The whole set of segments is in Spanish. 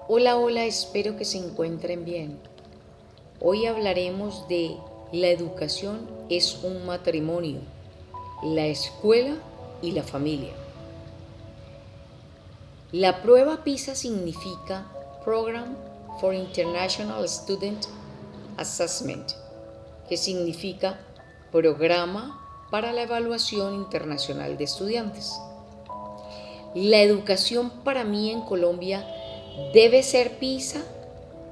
Hola, hola, espero que se encuentren bien. Hoy hablaremos de la educación es un matrimonio, la escuela y la familia. La prueba PISA significa Program for International Student Assessment, que significa Programa para la Evaluación Internacional de Estudiantes. La educación para mí en Colombia debe ser PISA,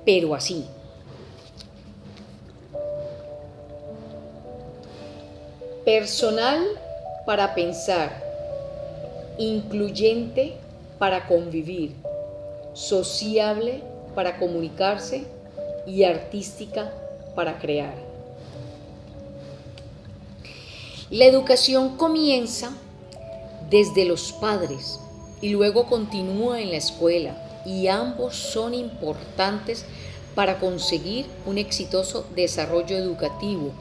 pero así. Personal para pensar, incluyente para convivir, sociable para comunicarse y artística para crear. La educación comienza desde los padres y luego continúa en la escuela, y ambos son importantes para conseguir un exitoso desarrollo educativo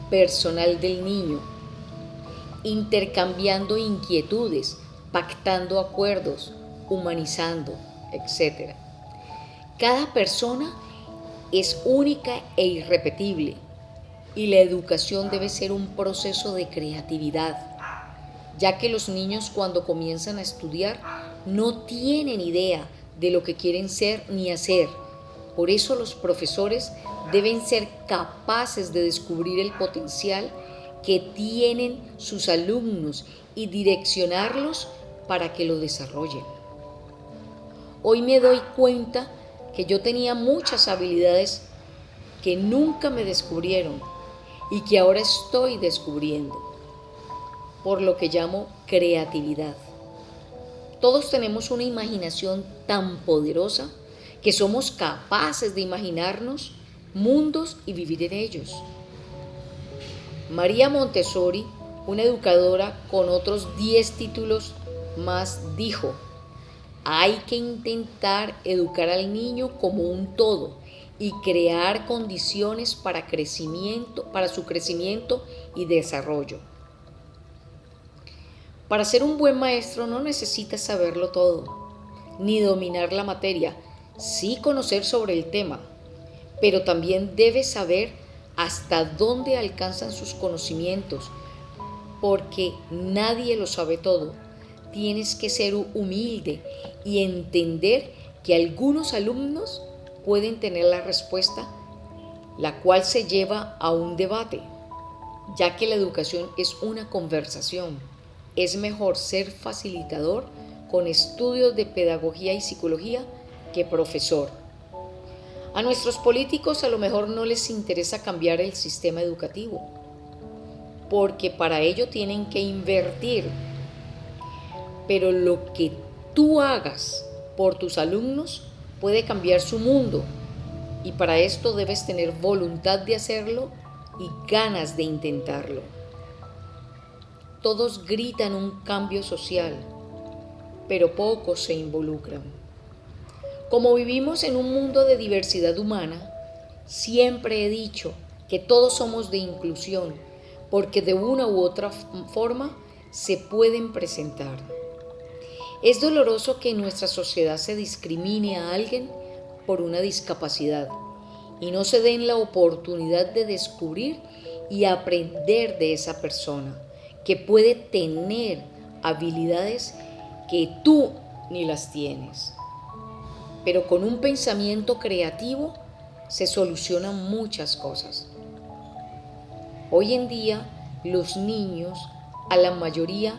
personal del niño, intercambiando inquietudes, pactando acuerdos, humanizando, etc. Cada persona es única e irrepetible, y la educación debe ser un proceso de creatividad, ya que los niños cuando comienzan a estudiar no tienen idea de lo que quieren ser ni hacer. Por eso los profesores deben ser capaces de descubrir el potencial que tienen sus alumnos y direccionarlos para que lo desarrollen. Hoy me doy cuenta que yo tenía muchas habilidades que nunca me descubrieron y que ahora estoy descubriendo, por lo que llamo creatividad. Todos tenemos una imaginación tan poderosa que somos capaces de imaginarnos mundos y vivir en ellos. María Montessori, una educadora con otros 10 títulos más, dijo: hay que intentar educar al niño como un todo y crear condiciones para su crecimiento y desarrollo. Para ser un buen maestro no necesitas saberlo todo, ni dominar la materia, sí conocer sobre el tema, pero también debes saber hasta dónde alcanzan sus conocimientos, porque nadie lo sabe todo. Tienes que ser humilde y entender que algunos alumnos pueden tener la respuesta, la cual se lleva a un debate, ya que la educación es una conversación. Es mejor ser facilitador con estudios de pedagogía y psicología que profesor. A nuestros políticos a lo mejor no les interesa cambiar el sistema educativo, porque para ello tienen que invertir. Pero lo que tú hagas por tus alumnos puede cambiar su mundo, y para esto debes tener voluntad de hacerlo y ganas de intentarlo. Todos gritan un cambio social, pero pocos se involucran. Como vivimos en un mundo de diversidad humana, siempre he dicho que todos somos de inclusión, porque de una u otra forma se pueden presentar. Es doloroso que en nuestra sociedad se discrimine a alguien por una discapacidad y no se den la oportunidad de descubrir y aprender de esa persona, que puede tener habilidades que tú ni las tienes. Pero con un pensamiento creativo se solucionan muchas cosas. Hoy en día los niños, a la mayoría,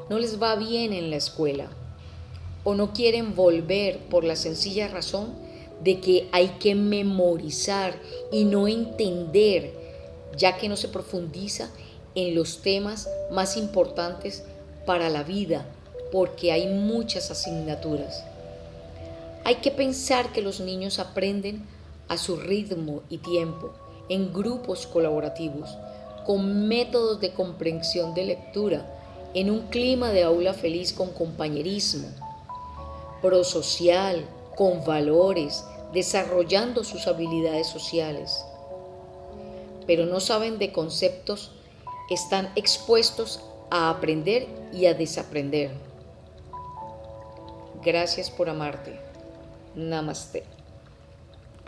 no les va bien en la escuela o no quieren volver por la sencilla razón de que hay que memorizar y no entender, ya que no se profundiza en los temas más importantes para la vida, porque hay muchas asignaturas. Hay que pensar que los niños aprenden a su ritmo y tiempo, en grupos colaborativos, con métodos de comprensión de lectura, en un clima de aula feliz con compañerismo, prosocial, con valores, desarrollando sus habilidades sociales. Pero no saben de conceptos, están expuestos a aprender y a desaprender. Gracias por amarte. Namaste.